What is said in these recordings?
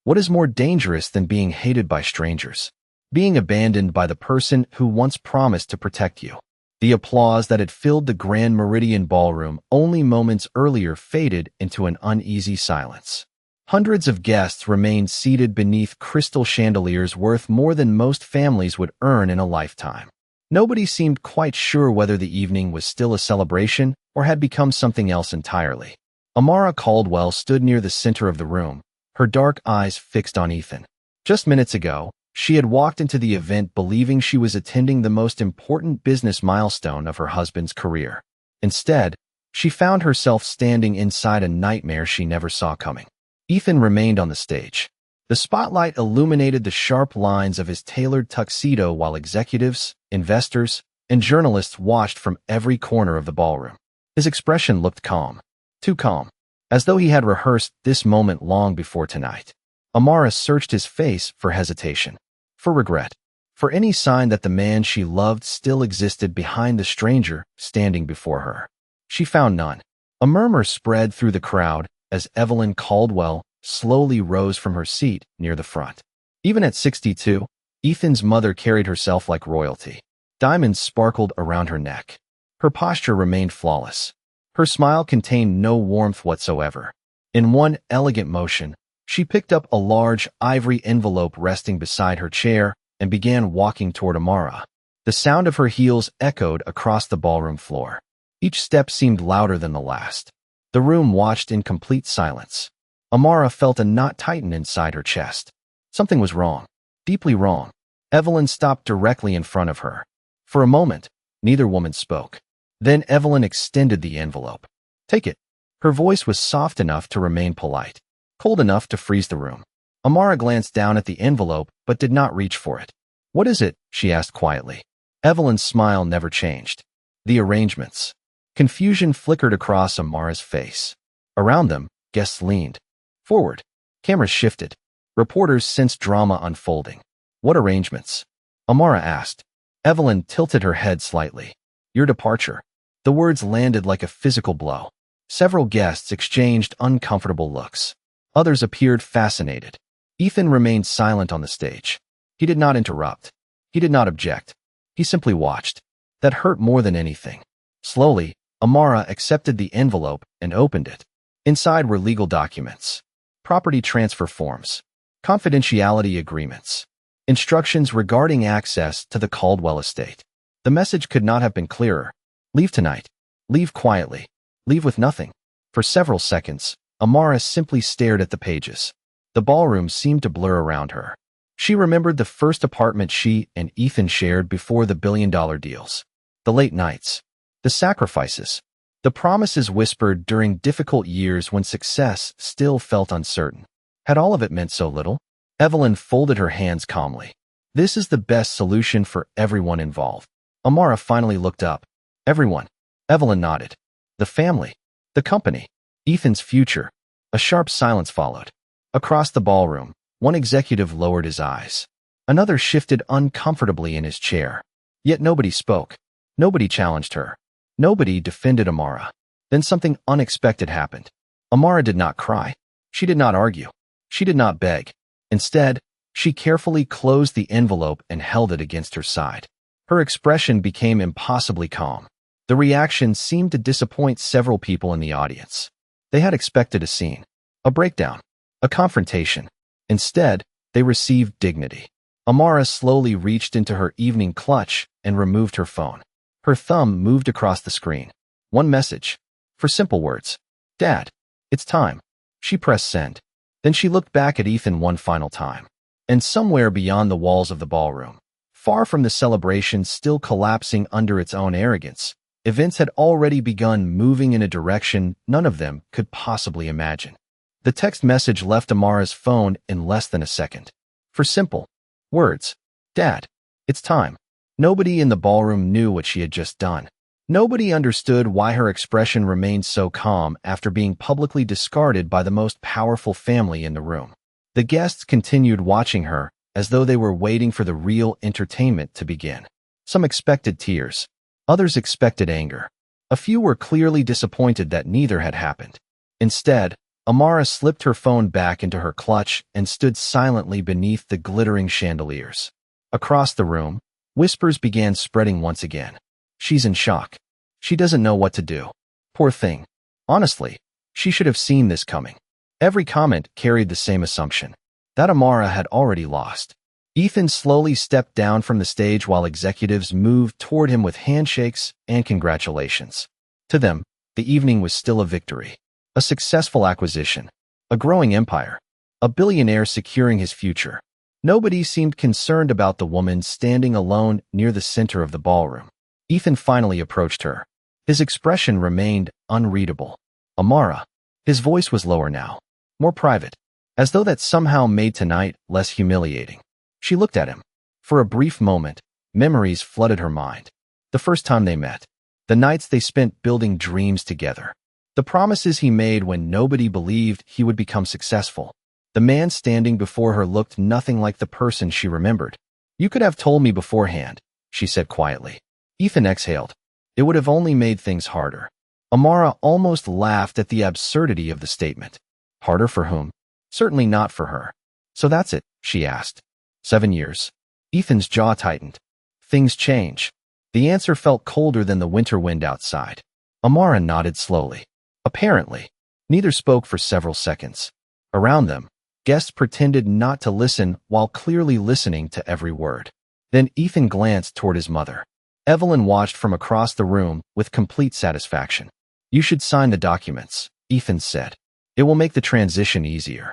What is more dangerous than being hated by strangers? Being abandoned by the person who once promised to protect you. The applause that had filled the Grand Meridian Ballroom only moments earlier faded into an uneasy silence. Hundreds of guests remained seated beneath crystal chandeliers worth more than most families would earn in a lifetime. Nobody seemed quite sure whether the evening was still a celebration or had become something else entirely. Amara Caldwell stood near the center of the room, her dark eyes fixed on Ethan. Just minutes ago, she had walked into the event believing she was attending the most important business milestone of her husband's career. Instead, she found herself standing inside a nightmare she never saw coming. Ethan remained on the stage. The spotlight illuminated the sharp lines of his tailored tuxedo while executives, investors, and journalists watched from every corner of the ballroom. His expression looked calm. Too calm. As though he had rehearsed this moment long before tonight. Amara searched his face for hesitation, for regret, for any sign that the man she loved still existed behind the stranger standing before her. She found none. A murmur spread through the crowd as Evelyn Caldwell slowly rose from her seat near the front. Even at 62, Ethan's mother carried herself like royalty. Diamonds sparkled around her neck. Her posture remained flawless. Her smile contained no warmth whatsoever. In one elegant motion, she picked up a large ivory envelope resting beside her chair and began walking toward Amara. The sound of her heels echoed across the ballroom floor. Each step seemed louder than the last. The room watched in complete silence. Amara felt a knot tighten inside her chest. Something was wrong. Deeply wrong. Evelyn stopped directly in front of her. For a moment, neither woman spoke. Then Evelyn extended the envelope. "Take it." Her voice was soft enough to remain polite, cold enough to freeze the room. Amara glanced down at the envelope but did not reach for it. "What is it?" she asked quietly. Evelyn's smile never changed. "The arrangements." Confusion flickered across Amara's face. Around them, guests leaned forward. Cameras shifted. Reporters sensed drama unfolding. "What arrangements?" Amara asked. Evelyn tilted her head slightly. "Your departure." The words landed like a physical blow. Several guests exchanged uncomfortable looks. Others appeared fascinated. Ethan remained silent on the stage. He did not interrupt. He did not object. He simply watched. That hurt more than anything. Slowly, Amara accepted the envelope and opened it. Inside were legal documents, property transfer forms, confidentiality agreements, instructions regarding access to the Caldwell estate. The message could not have been clearer. Leave tonight. Leave quietly. Leave with nothing. For several seconds, Amara simply stared at the pages. The ballroom seemed to blur around her. She remembered the first apartment she and Ethan shared before the billion-dollar deals. The late nights. The sacrifices. The promises whispered during difficult years when success still felt uncertain. Had all of it meant so little? Evelyn folded her hands calmly. "This is the best solution for everyone involved." Amara finally looked up. "Everyone." Evelyn nodded. "The family. The company. Ethan's future." A sharp silence followed. Across the ballroom, one executive lowered his eyes. Another shifted uncomfortably in his chair. Yet nobody spoke. Nobody challenged her. Nobody defended Amara. Then something unexpected happened. Amara did not cry. She did not argue. She did not beg. Instead, she carefully closed the envelope and held it against her side. Her expression became impossibly calm. The reaction seemed to disappoint several people in the audience. They had expected a scene, a breakdown, a confrontation. Instead, they received dignity. Amara slowly reached into her evening clutch and removed her phone. Her thumb moved across the screen. One message. 4 simple words. "Dad, it's time." She pressed send. Then she looked back at Ethan one final time. And somewhere beyond the walls of the ballroom, far from the celebration still collapsing under its own arrogance, events had already begun moving in a direction none of them could possibly imagine. The text message left Amara's phone in less than a second. 4 simple words. "Dad, it's time." Nobody in the ballroom knew what she had just done. Nobody understood why her expression remained so calm after being publicly discarded by the most powerful family in the room. The guests continued watching her as though they were waiting for the real entertainment to begin. Some expected tears. Others expected anger. A few were clearly disappointed that neither had happened. Instead, Amara slipped her phone back into her clutch and stood silently beneath the glittering chandeliers. Across the room, whispers began spreading once again. She's in shock. She doesn't know what to do. Poor thing. Honestly, she should have seen this coming. Every comment carried the same assumption, that Amara had already lost. Ethan slowly stepped down from the stage while executives moved toward him with handshakes and congratulations. To them, the evening was still a victory. A successful acquisition. A growing empire. A billionaire securing his future. Nobody seemed concerned about the woman standing alone near the center of the ballroom. Ethan finally approached her. His expression remained unreadable. Amara. His voice was lower now. More private. As though that somehow made tonight less humiliating. She looked at him. For a brief moment, memories flooded her mind. The first time they met. The nights they spent building dreams together. The promises he made when nobody believed he would become successful. The man standing before her looked nothing like the person she remembered. You could have told me beforehand, she said quietly. Ethan exhaled. It would have only made things harder. Amara almost laughed at the absurdity of the statement. Harder for whom? Certainly not for her. So that's it, she asked. 7 years. Ethan's jaw tightened. Things change. The answer felt colder than the winter wind outside. Amara nodded slowly. Apparently, neither spoke for several seconds. Around them, guests pretended not to listen while clearly listening to every word. Then Ethan glanced toward his mother. Evelyn watched from across the room with complete satisfaction. You should sign the documents, Ethan said. It will make the transition easier.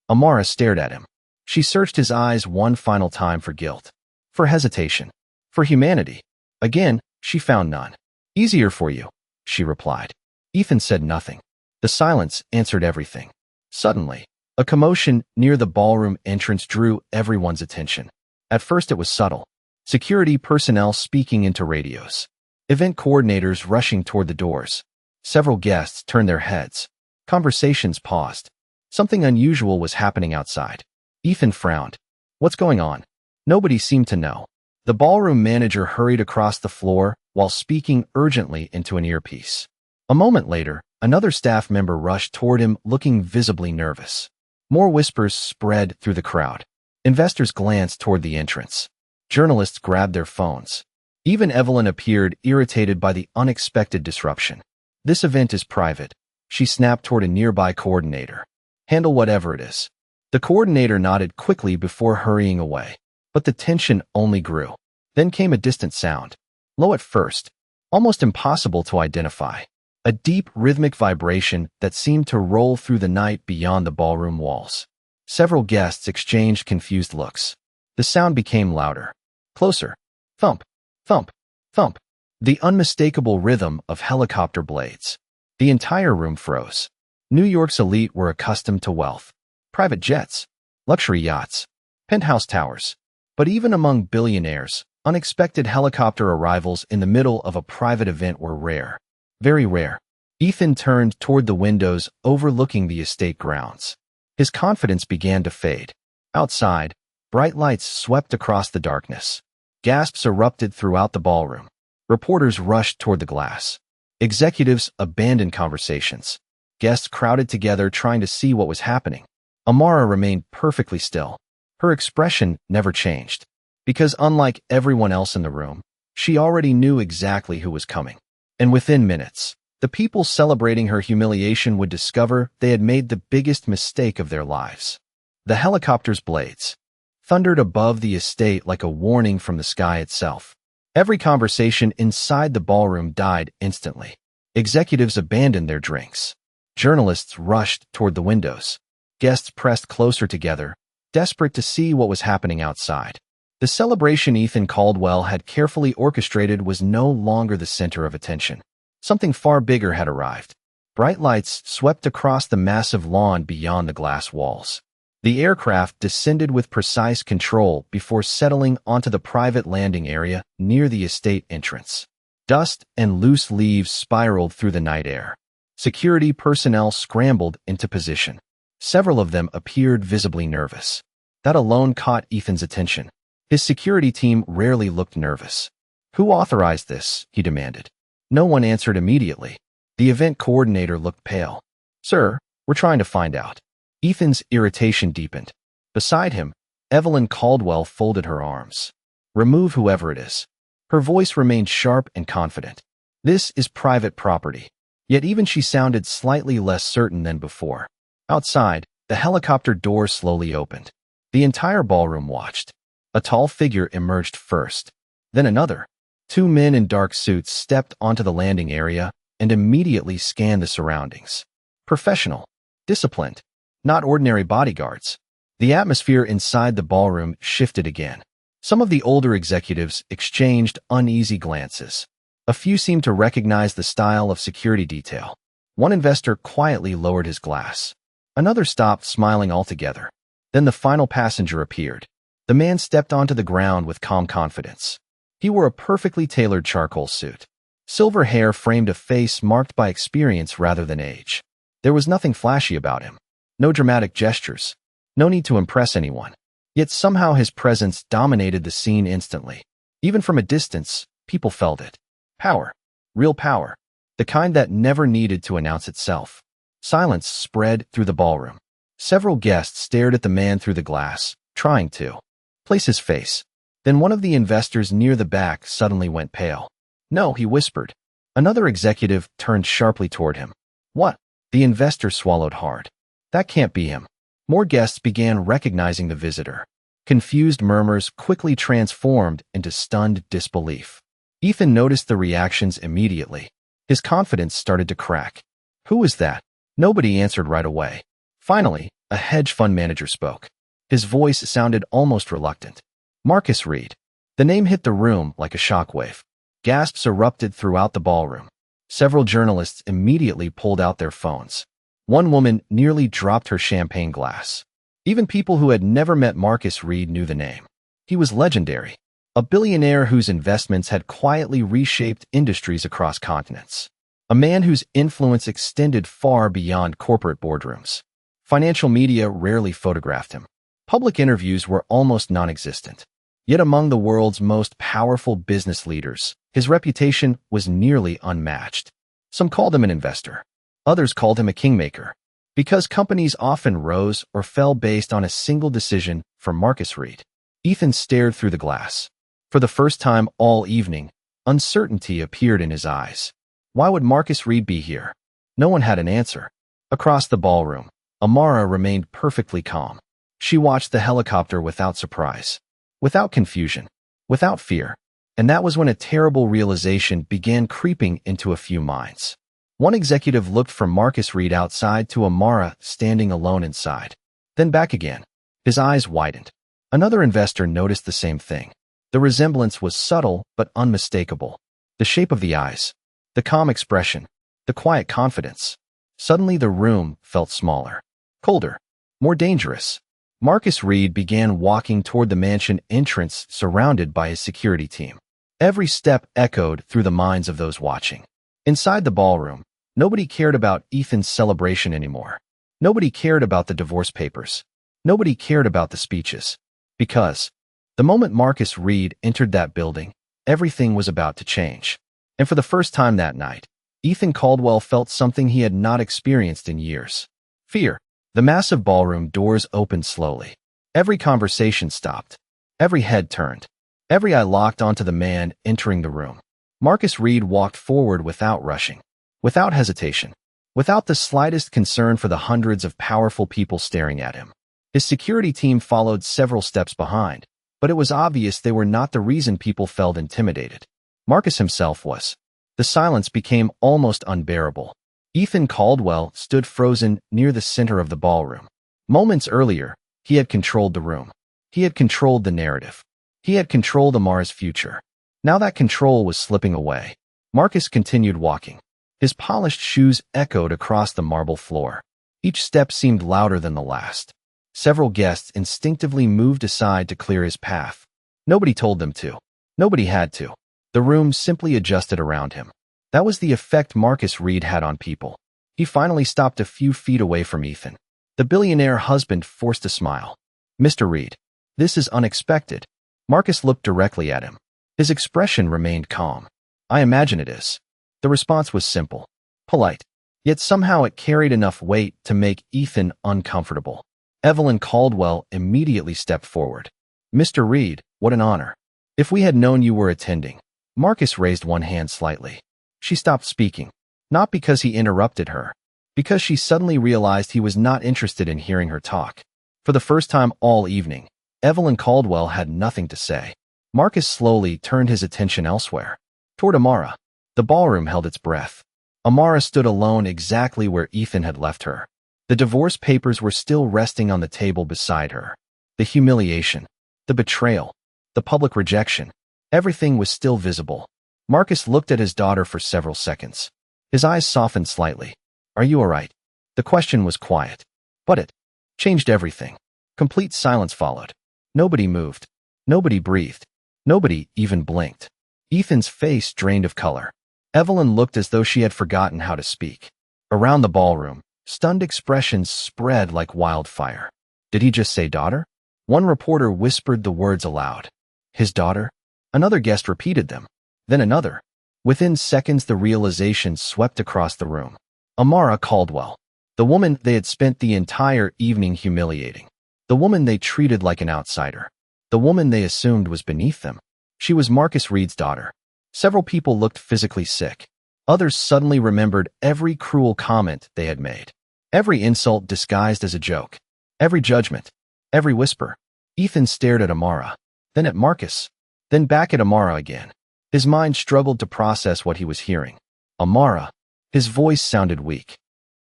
Amara stared at him. She searched his eyes one final time for guilt, for hesitation, for humanity. Again, she found none. Easier for you, she replied. Ethan said nothing. The silence answered everything. Suddenly, a commotion near the ballroom entrance drew everyone's attention. At first it was subtle. Security personnel speaking into radios. Event coordinators rushing toward the doors. Several guests turned their heads. Conversations paused. Something unusual was happening outside. Ethan frowned. What's going on? Nobody seemed to know. The ballroom manager hurried across the floor while speaking urgently into an earpiece. A moment later, another staff member rushed toward him looking visibly nervous. More whispers spread through the crowd. Investors glanced toward the entrance. Journalists grabbed their phones. Even Evelyn appeared irritated by the unexpected disruption. This event is private, she snapped toward a nearby coordinator. Handle whatever it is. The coordinator nodded quickly before hurrying away. But the tension only grew. Then came a distant sound. Low at first, almost impossible to identify. A deep rhythmic vibration that seemed to roll through the night beyond the ballroom walls. Several guests exchanged confused looks. The sound became louder. Closer. Thump, thump, thump. The unmistakable rhythm of helicopter blades. The entire room froze. New York's elite were accustomed to wealth. Private jets, luxury yachts, penthouse towers. But even among billionaires, unexpected helicopter arrivals in the middle of a private event were rare. Very rare. Ethan turned toward the windows overlooking the estate grounds. His confidence began to fade. Outside, bright lights swept across the darkness. Gasps erupted throughout the ballroom. Reporters rushed toward the glass. Executives abandoned conversations. Guests crowded together trying to see what was happening. Amara remained perfectly still. Her expression never changed. Because unlike everyone else in the room, she already knew exactly who was coming. And within minutes, the people celebrating her humiliation would discover they had made the biggest mistake of their lives. The helicopter's blades thundered above the estate like a warning from the sky itself. Every conversation inside the ballroom died instantly. Executives abandoned their drinks. Journalists rushed toward the windows. Guests pressed closer together, desperate to see what was happening outside. The celebration Ethan Caldwell had carefully orchestrated was no longer the center of attention. Something far bigger had arrived. Bright lights swept across the massive lawn beyond the glass walls. The aircraft descended with precise control before settling onto the private landing area near the estate entrance. Dust and loose leaves spiraled through the night air. Security personnel scrambled into position. Several of them appeared visibly nervous. That alone caught Ethan's attention. His security team rarely looked nervous. Who authorized this? He demanded. No one answered immediately. The event coordinator looked pale. Sir, We're trying to find out. Ethan's irritation deepened. Beside him, Evelyn Caldwell folded her arms. Remove whoever it is. Her voice remained sharp and confident. This is private property. Yet even she sounded slightly less certain than before. Outside, the helicopter door slowly opened. The entire ballroom watched. A tall figure emerged first. Then another. Two men in dark suits stepped onto the landing area and immediately scanned the surroundings. Professional. Disciplined. Not ordinary bodyguards. The atmosphere inside the ballroom shifted again. Some of the older executives exchanged uneasy glances. A few seemed to recognize the style of security detail. One investor quietly lowered his glass. Another stopped, smiling altogether. Then the final passenger appeared. The man stepped onto the ground with calm confidence. He wore a perfectly tailored charcoal suit. Silver hair framed a face marked by experience rather than age. There was nothing flashy about him. No dramatic gestures. No need to impress anyone. Yet somehow his presence dominated the scene instantly. Even from a distance, people felt it. Power. Real power. The kind that never needed to announce itself. Silence spread through the ballroom. Several guests stared at the man through the glass, trying to place his face. Then one of the investors near the back suddenly went pale. No, he whispered. Another executive turned sharply toward him. What? The investor swallowed hard. That can't be him. More guests began recognizing the visitor. Confused murmurs quickly transformed into stunned disbelief. Ethan noticed the reactions immediately. His confidence started to crack. Who was that? Nobody answered right away. Finally, a hedge fund manager spoke. His voice sounded almost reluctant. Marcus Reed. The name hit the room like a shockwave. Gasps erupted throughout the ballroom. Several journalists immediately pulled out their phones. One woman nearly dropped her champagne glass. Even people who had never met Marcus Reed knew the name. He was legendary. A billionaire whose investments had quietly reshaped industries across continents. A man whose influence extended far beyond corporate boardrooms. Financial media rarely photographed him. Public interviews were almost non-existent. Yet among the world's most powerful business leaders, his reputation was nearly unmatched. Some called him an investor. Others called him a kingmaker. Because companies often rose or fell based on a single decision from Marcus Reed. Ethan stared through the glass. For the first time all evening, uncertainty appeared in his eyes. Why would Marcus Reed be here? No one had an answer. Across the ballroom, Amara remained perfectly calm. She watched the helicopter without surprise, without confusion, without fear. And that was when a terrible realization began creeping into a few minds. One executive looked from Marcus Reed outside to Amara standing alone inside. Then back again. His eyes widened. Another investor noticed the same thing. The resemblance was subtle but unmistakable. The shape of the eyes, the calm expression, the quiet confidence. Suddenly the room felt smaller, colder, more dangerous. Marcus Reed began walking toward the mansion entrance surrounded by his security team. Every step echoed through the minds of those watching. Inside the ballroom, nobody cared about Ethan's celebration anymore. Nobody cared about the divorce papers. Nobody cared about the speeches. Because the moment Marcus Reed entered that building, everything was about to change. And for the first time that night, Ethan Caldwell felt something he had not experienced in years. Fear. The massive ballroom doors opened slowly. Every conversation stopped. Every head turned. Every eye locked onto the man entering the room. Marcus Reed walked forward without rushing, without hesitation, without the slightest concern for the hundreds of powerful people staring at him. His security team followed several steps behind, but it was obvious they were not the reason people felt intimidated. Marcus himself was. The silence became almost unbearable. Ethan Caldwell stood frozen near the center of the ballroom. Moments earlier, he had controlled the room. He had controlled the narrative. He had controlled Amara's future. Now that control was slipping away. Marcus continued walking. His polished shoes echoed across the marble floor. Each step seemed louder than the last. Several guests instinctively moved aside to clear his path. Nobody told them to. Nobody had to. The room simply adjusted around him. That was the effect Marcus Reed had on people. He finally stopped a few feet away from Ethan. The billionaire husband forced a smile. Mr. Reed, this is unexpected. Marcus looked directly at him. His expression remained calm. I imagine it is. The response was simple, polite, Yet somehow it carried enough weight to make Ethan uncomfortable. Evelyn Caldwell immediately stepped forward. "Mr. Reed, what an honor. If we had known you were attending." Marcus raised one hand slightly. She stopped speaking, not because he interrupted her, because she suddenly realized he was not interested in hearing her talk. For the first time all evening, Evelyn Caldwell had nothing to say. Marcus slowly turned his attention elsewhere, toward Amara. The ballroom held its breath. Amara stood alone exactly where Ethan had left her. The divorce papers were still resting on the table beside her. The humiliation, the betrayal, the public rejection, everything was still visible. Marcus looked at his daughter for several seconds. His eyes softened slightly. "Are you all right?" The question was quiet, but it changed everything. Complete silence followed. Nobody moved. Nobody breathed. Nobody even blinked. Ethan's face drained of color. Evelyn looked as though she had forgotten how to speak. Around the ballroom, stunned expressions spread like wildfire. Did he just say daughter? One reporter whispered the words aloud. His daughter? Another guest repeated them. Then another. Within seconds, the realization swept across the room. Amara Caldwell. The woman they had spent the entire evening humiliating. The woman they treated like an outsider. The woman they assumed was beneath them. She was Marcus Reed's daughter. Several people looked physically sick. Others suddenly remembered every cruel comment they had made. Every insult disguised as a joke. Every judgment. Every whisper. Ethan stared at Amara, then at Marcus, then back at Amara again. His mind struggled to process what he was hearing. Amara. His voice sounded weak.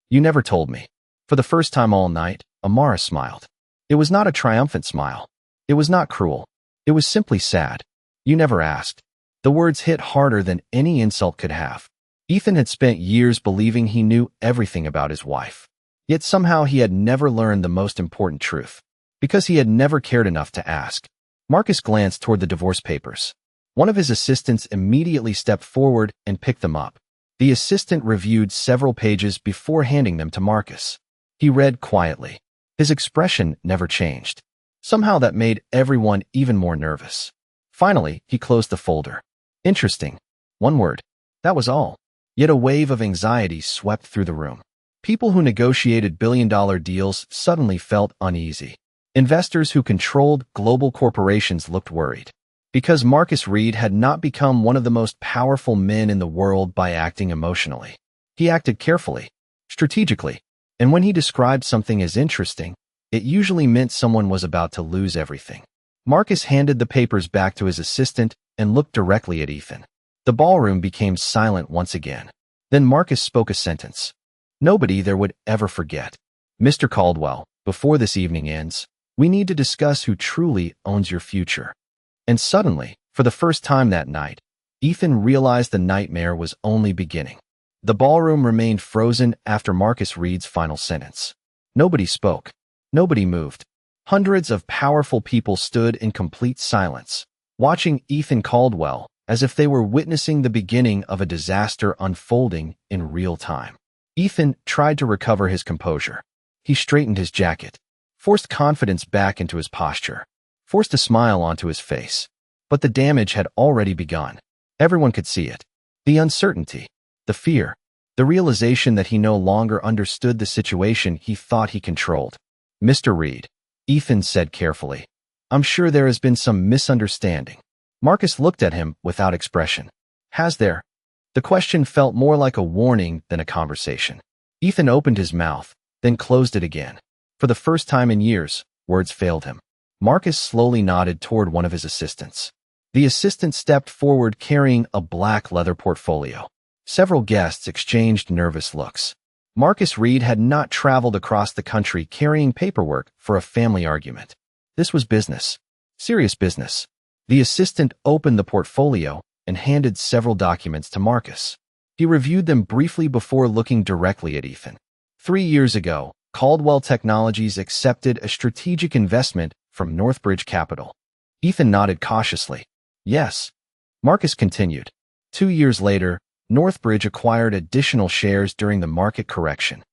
"You never told me." For the first time all night, Amara smiled. It was not a triumphant smile. It was not cruel. It was simply sad. "You never asked." The words hit harder than any insult could have. Ethan had spent years believing he knew everything about his wife. Yet somehow he had never learned the most important truth. Because he had never cared enough to ask. Marcus glanced toward the divorce papers. One of his assistants immediately stepped forward and picked them up. The assistant reviewed several pages before handing them to Marcus. He read quietly. His expression never changed. Somehow that made everyone even more nervous. Finally, he closed the folder. Interesting. One word. That was all. Yet a wave of anxiety swept through the room. People who negotiated billion-dollar deals suddenly felt uneasy. Investors who controlled global corporations looked worried. Because Marcus Reed had not become one of the most powerful men in the world by acting emotionally. He acted carefully, strategically, and when he described something as interesting, it usually meant someone was about to lose everything. Marcus handed the papers back to his assistant and looked directly at Ethan. The ballroom became silent once again. Then Marcus spoke a sentence. Nobody there would ever forget. "Mr. Caldwell, before this evening ends, we need to discuss who truly owns your future." And suddenly, for the first time that night, Ethan realized the nightmare was only beginning. The ballroom remained frozen after Marcus Reed's final sentence. Nobody spoke. Nobody moved. Hundreds of powerful people stood in complete silence, watching Ethan Caldwell as if they were witnessing the beginning of a disaster unfolding in real time. Ethan tried to recover his composure. He straightened his jacket, forced confidence back into his posture, forced a smile onto his face. But the damage had already begun. Everyone could see it. The uncertainty, the fear, the realization that he no longer understood the situation he thought he controlled. "Mr. Reed," Ethan said carefully, "I'm sure there has been some misunderstanding." Marcus looked at him without expression. "Has there?" The question felt more like a warning than a conversation. Ethan opened his mouth, then closed it again. For the first time in years, words failed him. Marcus slowly nodded toward one of his assistants. The assistant stepped forward carrying a black leather portfolio. Several guests exchanged nervous looks. Marcus Reed had not traveled across the country carrying paperwork for a family argument. This was business. Serious business. The assistant opened the portfolio and handed several documents to Marcus. He reviewed them briefly before looking directly at Ethan. 3 years ago, Caldwell Technologies accepted a strategic investment from Northbridge Capital. Ethan nodded cautiously. "Yes." Marcus continued. 2 years later, Northbridge acquired additional shares during the market correction.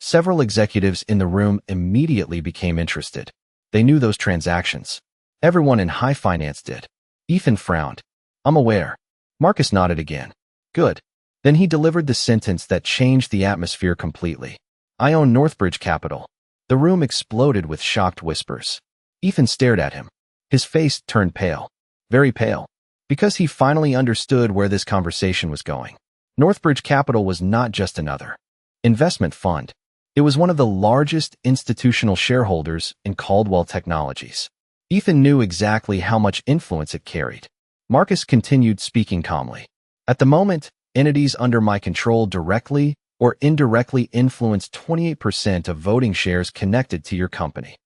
Several executives in the room immediately became interested. They knew those transactions. Everyone in high finance did. Ethan frowned. "I'm aware." Marcus nodded again. "Good. Then he delivered the sentence that changed the atmosphere completely. "I own Northbridge Capital." The room exploded with shocked whispers. Ethan stared at him. His face turned pale. Very pale. Because he finally understood where this conversation was going. Northbridge Capital was not just another investment fund. It was one of the largest institutional shareholders in Caldwell Technologies. Ethan knew exactly how much influence it carried. Marcus continued speaking calmly. "At the moment, entities under my control directly or indirectly influence 28% of voting shares connected to your company."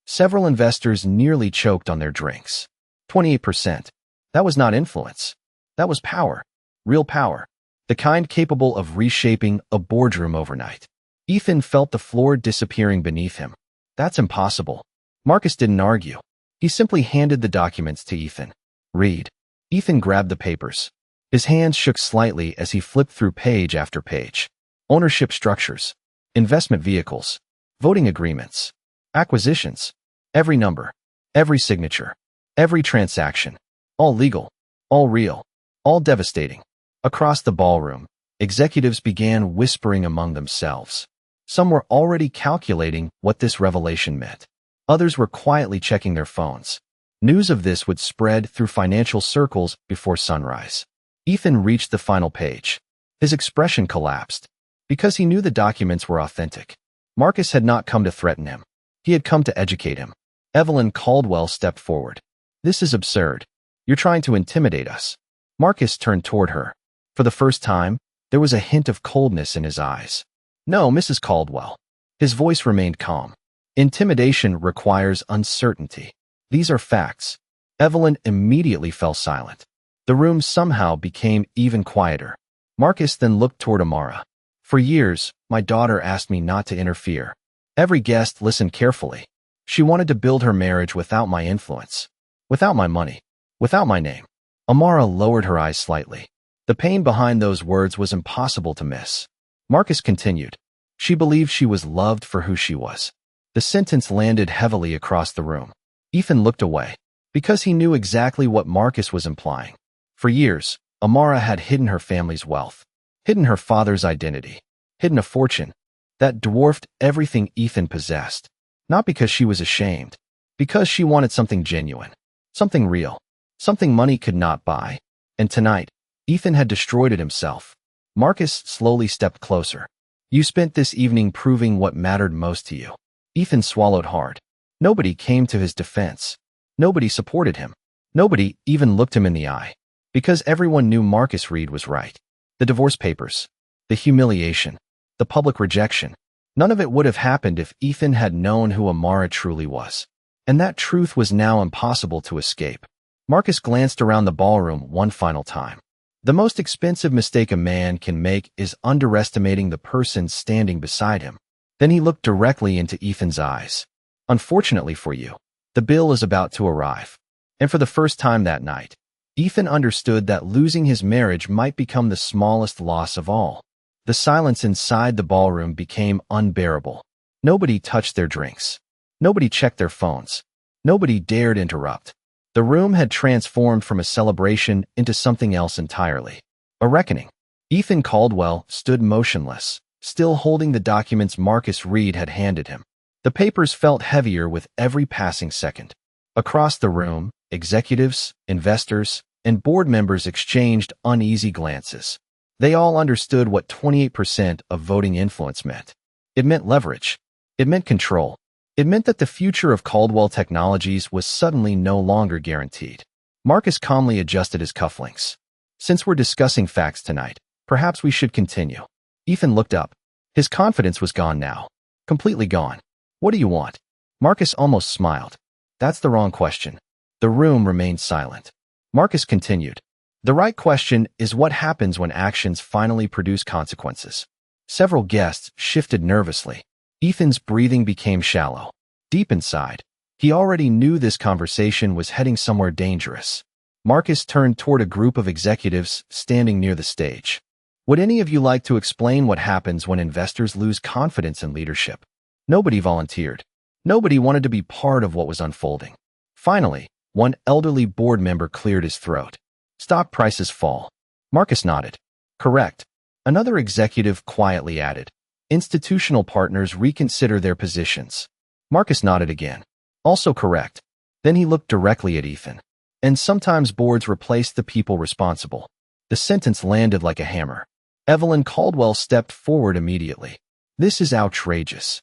Several investors nearly choked on their drinks. 28%. That was not influence. That was power. Real power. The kind capable of reshaping a boardroom overnight. Ethan felt the floor disappearing beneath him. "That's impossible." Marcus didn't argue. He simply handed the documents to Ethan. "Read." Ethan grabbed the papers. His hands shook slightly as he flipped through page after page. Ownership structures. Investment vehicles. Voting agreements. Acquisitions. Every number. Every signature. Every transaction. All legal. All real. All devastating. Across the ballroom, executives began whispering among themselves. Some were already calculating what this revelation meant. Others were quietly checking their phones. News of this would spread through financial circles before sunrise. Ethan reached the final page. His expression collapsed. Because he knew the documents were authentic. Marcus had not come to threaten him. He had come to educate him. Evelyn Caldwell stepped forward. "This is absurd. You're trying to intimidate us." Marcus turned toward her. For the first time, there was a hint of coldness in his eyes. "No, Mrs. Caldwell." His voice remained calm. "Intimidation requires uncertainty. These are facts." Evelyn immediately fell silent. The room somehow became even quieter. Marcus then looked toward Amara. "For years, my daughter asked me not to interfere. Every guest listened carefully. She wanted to build her marriage without my influence. Without my money. Without my name." Amara lowered her eyes slightly. The pain behind those words was impossible to miss. Marcus continued. "She believed she was loved for who she was." The sentence landed heavily across the room. Ethan looked away. Because he knew exactly what Marcus was implying. For years, Amara had hidden her family's wealth. Hidden her father's identity. Hidden a fortune that dwarfed everything Ethan possessed. Not because she was ashamed. Because she wanted something genuine. Something real. Something money could not buy. And tonight, Ethan had destroyed it himself. Marcus slowly stepped closer. "You spent this evening proving what mattered most to you." Ethan swallowed hard. Nobody came to his defense. Nobody supported him. Nobody even looked him in the eye. Because everyone knew Marcus Reed was right. The divorce papers. The humiliation. The public rejection. None of it would have happened if Ethan had known who Amara truly was. And that truth was now impossible to escape. Marcus glanced around the ballroom one final time. The most expensive mistake a man can make is underestimating the person standing beside him. Then he looked directly into Ethan's eyes. "Unfortunately for you, the bill is about to arrive." And for the first time that night, Ethan understood that losing his marriage might become the smallest loss of all. The silence inside the ballroom became unbearable. Nobody touched their drinks. Nobody checked their phones. Nobody dared interrupt. The room had transformed from a celebration into something else entirely. A reckoning. Ethan Caldwell stood motionless, still holding the documents Marcus Reed had handed him. The papers felt heavier with every passing second. Across the room, executives, investors, and board members exchanged uneasy glances. They all understood what 28% of voting influence meant. It meant leverage. It meant control. It meant that the future of Caldwell Technologies was suddenly no longer guaranteed. Marcus calmly adjusted his cufflinks. "Since we're discussing facts tonight, perhaps we should continue." Ethan looked up. His confidence was gone now. Completely gone. "What do you want?" Marcus almost smiled. "That's the wrong question." The room remained silent. Marcus continued. "The right question is what happens when actions finally produce consequences." Several guests shifted nervously. Ethan's breathing became shallow. Deep inside, he already knew this conversation was heading somewhere dangerous. Marcus turned toward a group of executives standing near the stage. "Would any of you like to explain what happens when investors lose confidence in leadership?" Nobody volunteered. Nobody wanted to be part of what was unfolding. Finally, one elderly board member cleared his throat. "Stock prices fall." Marcus nodded. "Correct. Another executive quietly added, "Institutional partners reconsider their positions." Marcus nodded again. "Also correct." Then he looked directly at Ethan. "And sometimes boards replace the people responsible." The sentence landed like a hammer. Evelyn Caldwell stepped forward immediately. "This is outrageous."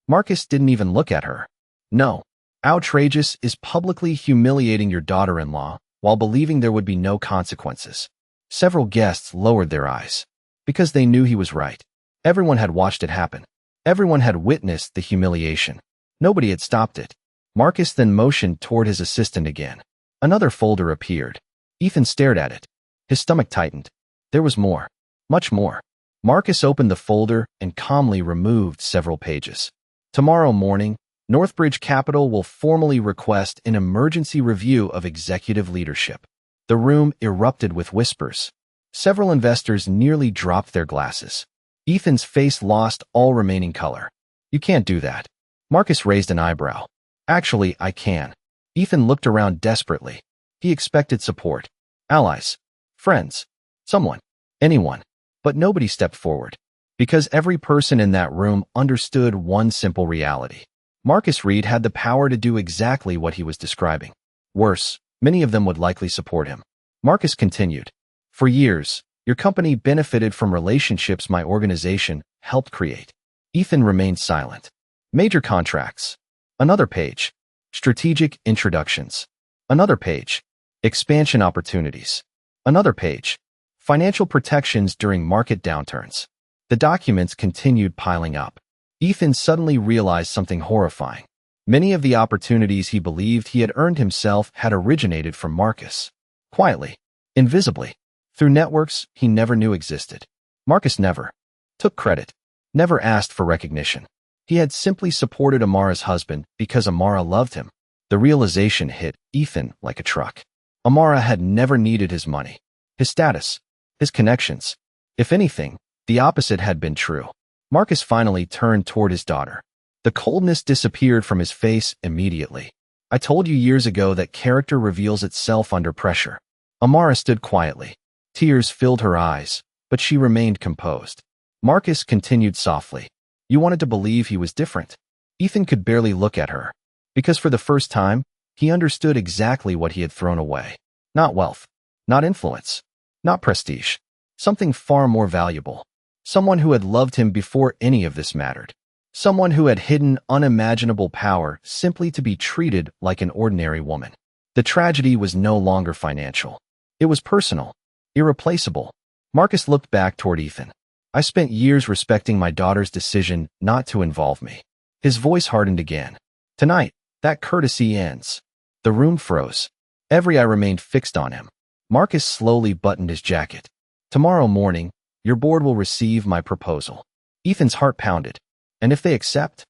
Marcus didn't even look at her. "No. Outrageous is publicly humiliating your daughter-in-law while believing there would be no consequences." Several guests lowered their eyes. Because they knew he was right. Everyone had watched it happen. Everyone had witnessed the humiliation. Nobody had stopped it. Marcus then motioned toward his assistant again. Another folder appeared. Ethan stared at it. His stomach tightened. There was more. Much more. Marcus opened the folder and calmly removed several pages. "Tomorrow morning, Northbridge Capital will formally request an emergency review of executive leadership." The room erupted with whispers. Several investors nearly dropped their glasses. Ethan's face lost all remaining color. "You can't do that." Marcus raised an eyebrow. "Actually, I can." Ethan looked around desperately. He expected support. Allies. Friends. Someone. Anyone. But nobody stepped forward. Because every person in that room understood one simple reality. Marcus Reed had the power to do exactly what he was describing. Worse, many of them would likely support him. Marcus continued. "For years, your company benefited from relationships my organization helped create." Ethan remained silent. "Major contracts." Another page. "Strategic introductions." Another page. "Expansion opportunities." Another page. "Financial protections during market downturns." The documents continued piling up. Ethan suddenly realized something horrifying. Many of the opportunities he believed he had earned himself had originated from Marcus. Quietly. Invisibly. Through networks he never knew existed. Marcus never took credit. Never asked for recognition. He had simply supported Amara's husband because Amara loved him. The realization hit Ethan like a truck. Amara had never needed his money, his status, his connections. If anything, the opposite had been true. Marcus finally turned toward his daughter. The coldness disappeared from his face immediately. "I told you years ago that character reveals itself under pressure." Amara stood quietly. Tears filled her eyes, but she remained composed. Marcus continued softly. "You wanted to believe he was different." Ethan could barely look at her. Because for the first time, he understood exactly what he had thrown away. Not wealth. Not influence. Not prestige. Something far more valuable. Someone who had loved him before any of this mattered. Someone who had hidden unimaginable power simply to be treated like an ordinary woman. The tragedy was no longer financial. It was personal. Irreplaceable. Marcus looked back toward Ethan. "I spent years respecting my daughter's decision not to involve me." His voice hardened again. "Tonight, that courtesy ends." The room froze. Every eye remained fixed on him. Marcus slowly buttoned his jacket. "Tomorrow morning, your board will receive my proposal." Ethan's heart pounded. "And if they accept?"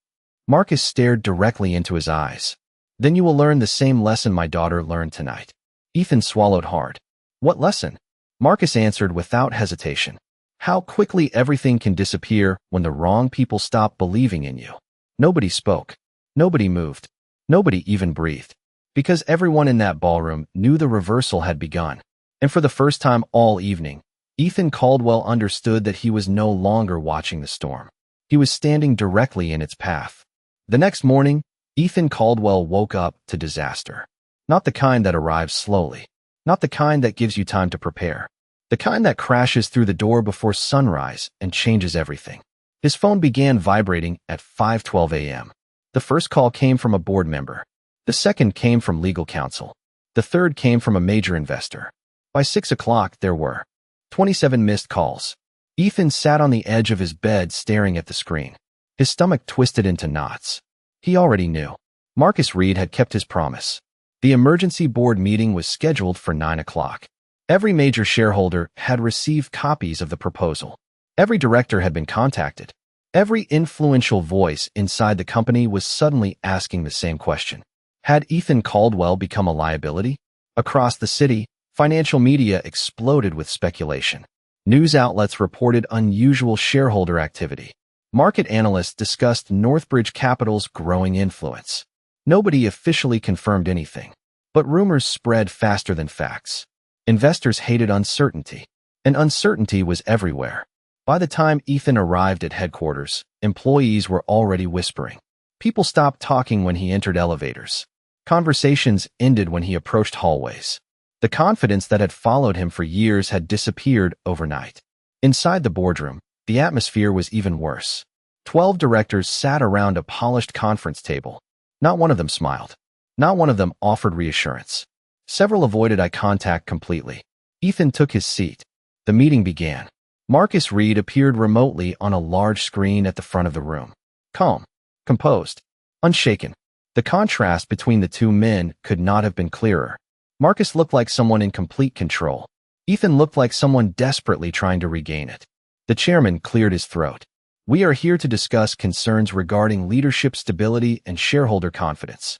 Marcus stared directly into his eyes. "Then you will learn the same lesson my daughter learned tonight." Ethan swallowed hard. "What lesson?" Marcus answered without hesitation. "How quickly everything can disappear when the wrong people stop believing in you." Nobody spoke. Nobody moved. Nobody even breathed. Because everyone in that ballroom knew the reversal had begun. And for the first time all evening, Ethan Caldwell understood that he was no longer watching the storm. He was standing directly in its path. The next morning, Ethan Caldwell woke up to disaster. Not the kind that arrives slowly. Not the kind that gives you time to prepare. The kind that crashes through the door before sunrise and changes everything. His phone began vibrating at 5:12 a.m. The first call came from a board member. The second came from legal counsel. The third came from a major investor. By 6 o'clock, there were 27 missed calls. Ethan sat on the edge of his bed staring at the screen. His stomach twisted into knots. He already knew. Marcus Reed had kept his promise. The emergency board meeting was scheduled for 9 o'clock. Every major shareholder had received copies of the proposal. Every director had been contacted. Every influential voice inside the company was suddenly asking the same question. Had Ethan Caldwell become a liability? Across the city, financial media exploded with speculation. News outlets reported unusual shareholder activity. Market analysts discussed Northbridge Capital's growing influence. Nobody officially confirmed anything, but rumors spread faster than facts. Investors hated uncertainty, and uncertainty was everywhere. By the time Ethan arrived at headquarters, employees were already whispering. People stopped talking when he entered elevators. Conversations ended when he approached hallways. The confidence that had followed him for years had disappeared overnight. Inside the boardroom, the atmosphere was even worse. 12 directors sat around a polished conference table. Not one of them smiled. Not one of them offered reassurance. Several avoided eye contact completely. Ethan took his seat. The meeting began. Marcus Reed appeared remotely on a large screen at the front of the room. Calm, composed, unshaken. The contrast between the two men could not have been clearer. Marcus looked like someone in complete control. Ethan looked like someone desperately trying to regain it. The chairman cleared his throat. We are here to discuss concerns regarding leadership stability and shareholder confidence.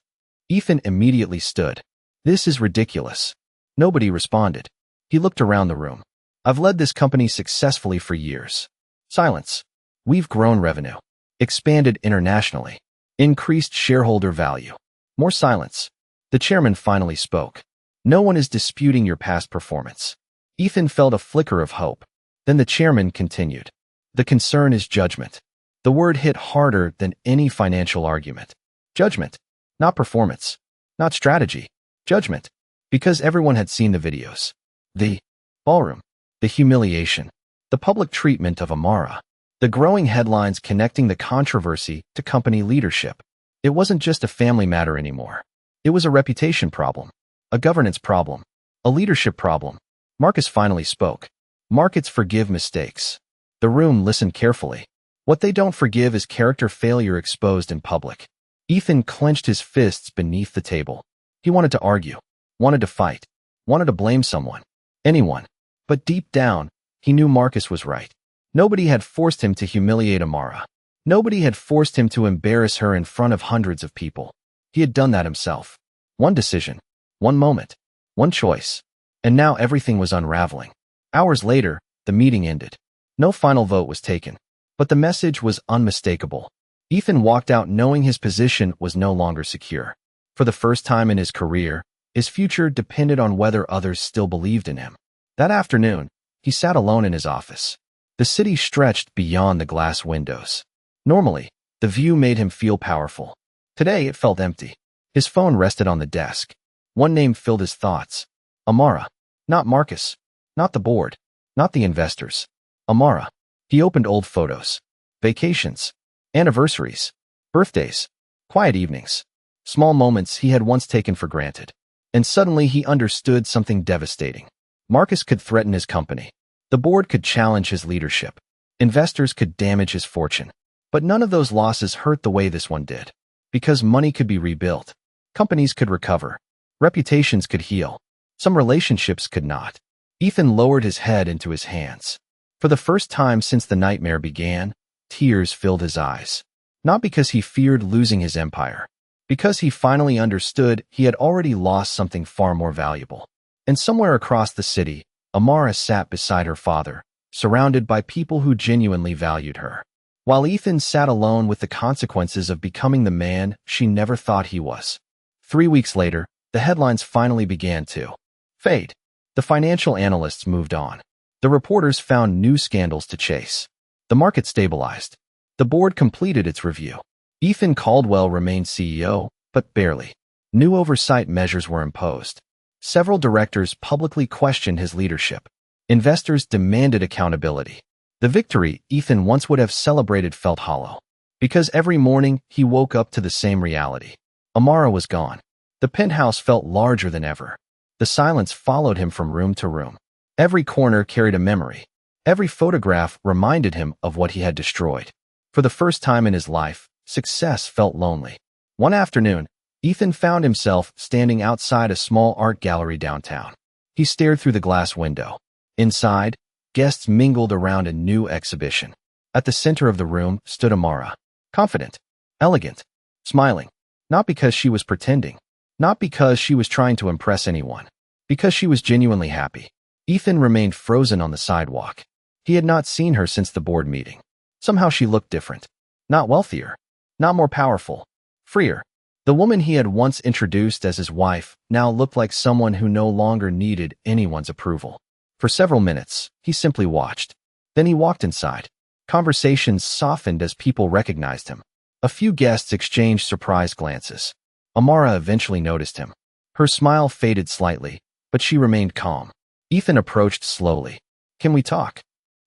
Ethan immediately stood. This is ridiculous. Nobody responded. He looked around the room. I've led this company successfully for years. Silence. We've grown revenue, expanded internationally, increased shareholder value. More silence. The chairman finally spoke. No one is disputing your past performance. Ethan felt a flicker of hope. Then the chairman continued. The concern is judgment. The word hit harder than any financial argument. Judgment. Not performance. Not strategy. Judgment. Because everyone had seen the videos. The ballroom. The humiliation. The public treatment of Amara. The growing headlines connecting the controversy to company leadership. It wasn't just a family matter anymore. It was a reputation problem. A governance problem. A leadership problem. Marcus finally spoke. Markets forgive mistakes. The room listened carefully. What they don't forgive is character failure exposed in public. Ethan clenched his fists beneath the table. He wanted to argue, wanted to fight, wanted to blame someone, anyone. But deep down, he knew Marcus was right. Nobody had forced him to humiliate Amara. Nobody had forced him to embarrass her in front of hundreds of people. He had done that himself. One decision, one moment, one choice. And now everything was unraveling. Hours later, the meeting ended. No final vote was taken. But the message was unmistakable. Ethan walked out knowing his position was no longer secure. For the first time in his career, his future depended on whether others still believed in him. That afternoon, he sat alone in his office. The city stretched beyond the glass windows. Normally, the view made him feel powerful. Today, it felt empty. His phone rested on the desk. One name filled his thoughts. Amara. Not Marcus. Not the board. Not the investors. Amara. He opened old photos. Vacations. Anniversaries. Birthdays. Quiet evenings. Small moments he had once taken for granted. And suddenly he understood something devastating. Marcus could threaten his company. The board could challenge his leadership. Investors could damage his fortune. But none of those losses hurt the way this one did. Because money could be rebuilt. Companies could recover. Reputations could heal. Some relationships could not. Ethan lowered his head into his hands. For the first time since the nightmare began, tears filled his eyes. Not because he feared losing his empire. Because he finally understood he had already lost something far more valuable. And somewhere across the city, Amara sat beside her father, surrounded by people who genuinely valued her. While Ethan sat alone with the consequences of becoming the man she never thought he was. 3 weeks later, the headlines finally began to fade. The financial analysts moved on. The reporters found new scandals to chase. The market stabilized. The board completed its review. Ethan Caldwell remained CEO, but barely. New oversight measures were imposed. Several directors publicly questioned his leadership. Investors demanded accountability. The victory Ethan once would have celebrated felt hollow. Because every morning he woke up to the same reality. Amara was gone. The penthouse felt larger than ever. The silence followed him from room to room. Every corner carried a memory. Every photograph reminded him of what he had destroyed. For the first time in his life, success felt lonely. One afternoon, Ethan found himself standing outside a small art gallery downtown. He stared through the glass window. Inside, guests mingled around a new exhibition. At the center of the room stood Amara. Confident, elegant, smiling. Not because she was pretending. Not because she was trying to impress anyone. Because she was genuinely happy. Ethan remained frozen on the sidewalk. He had not seen her since the board meeting. Somehow she looked different. Not wealthier. Not more powerful. Freer. The woman he had once introduced as his wife now looked like someone who no longer needed anyone's approval. For several minutes, he simply watched. Then he walked inside. Conversations softened as people recognized him. A few guests exchanged surprised glances. Amara eventually noticed him. Her smile faded slightly, but she remained calm. Ethan approached slowly. "Can we talk?"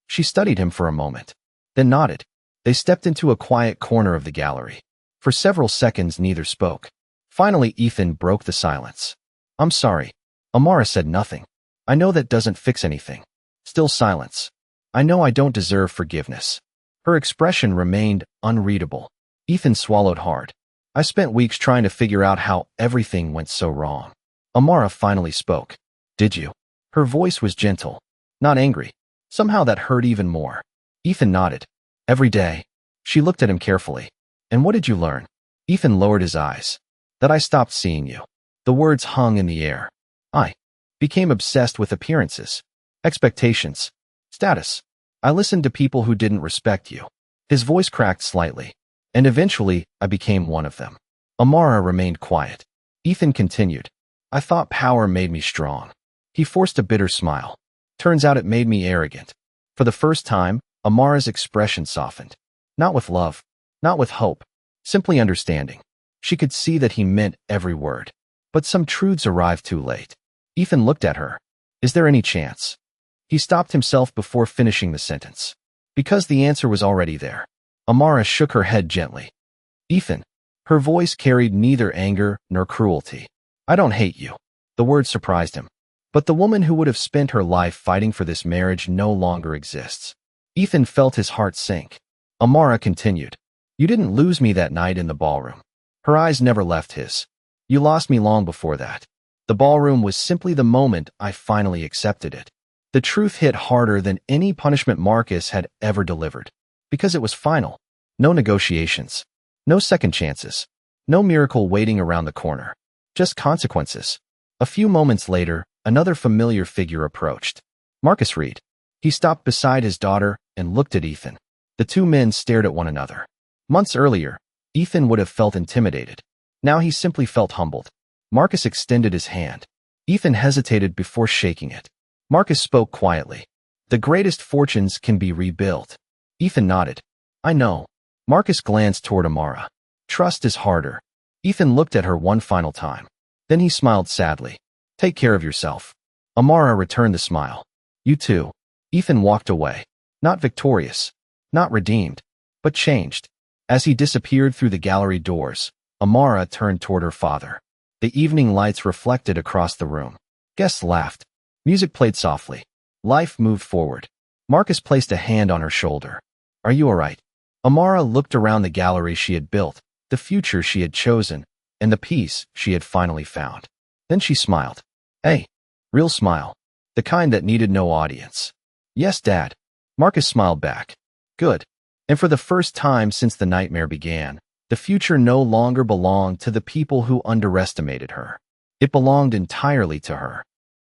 She studied him for a moment, then nodded. They stepped into a quiet corner of the gallery. For several seconds, neither spoke. Finally, Ethan broke the silence. "I'm sorry." Amara said nothing. "I know that doesn't fix anything." Still silence. "I know I don't deserve forgiveness." Her expression remained unreadable. Ethan swallowed hard. "I spent weeks trying to figure out how everything went so wrong." Amara finally spoke. "Did you?" Her voice was gentle, not angry. Somehow that hurt even more. Ethan nodded. "Every day." She looked at him carefully. "And what did you learn?" Ethan lowered his eyes. "That I stopped seeing you." The words hung in the air. "I became obsessed with appearances, expectations, status. I listened to people who didn't respect you." His voice cracked slightly. "And eventually, I became one of them." Amara remained quiet. Ethan continued. "I thought power made me strong." He forced a bitter smile. "Turns out it made me arrogant." For the first time, Amara's expression softened. Not with love, not with hope, simply understanding. She could see that he meant every word. But some truths arrived too late. Ethan looked at her. "Is there any chance?" He stopped himself before finishing the sentence. Because the answer was already there. Amara shook her head gently. "Ethan." Her voice carried neither anger nor cruelty. "I don't hate you." The word surprised him. "But the woman who would have spent her life fighting for this marriage no longer exists." Ethan felt his heart sink. Amara continued. "You didn't lose me that night in the ballroom." Her eyes never left his. "You lost me long before that. The ballroom was simply the moment I finally accepted it." The truth hit harder than any punishment Marcus had ever delivered. Because it was final. No negotiations. No second chances. No miracle waiting around the corner. Just consequences. A few moments later, another familiar figure approached. Marcus Reed. He stopped beside his daughter and looked at Ethan. The two men stared at one another. Months earlier, Ethan would have felt intimidated. Now he simply felt humbled. Marcus extended his hand. Ethan hesitated before shaking it. Marcus spoke quietly. "The greatest fortunes can be rebuilt." Ethan nodded. "I know." Marcus glanced toward Amara. "Trust is harder." Ethan looked at her one final time. Then he smiled sadly. "Take care of yourself." Amara returned the smile. "You too." Ethan walked away. Not victorious. Not redeemed. But changed. As he disappeared through the gallery doors, Amara turned toward her father. The evening lights reflected across the room. Guests laughed. Music played softly. Life moved forward. Marcus placed a hand on her shoulder. "Are you all right?" Amara looked around the gallery she had built, the future she had chosen, and the peace she had finally found. Then she smiled. A real smile. The kind that needed no audience. "Yes, Dad." Marcus smiled back. "Good." And for the first time since the nightmare began, the future no longer belonged to the people who underestimated her. It belonged entirely to her.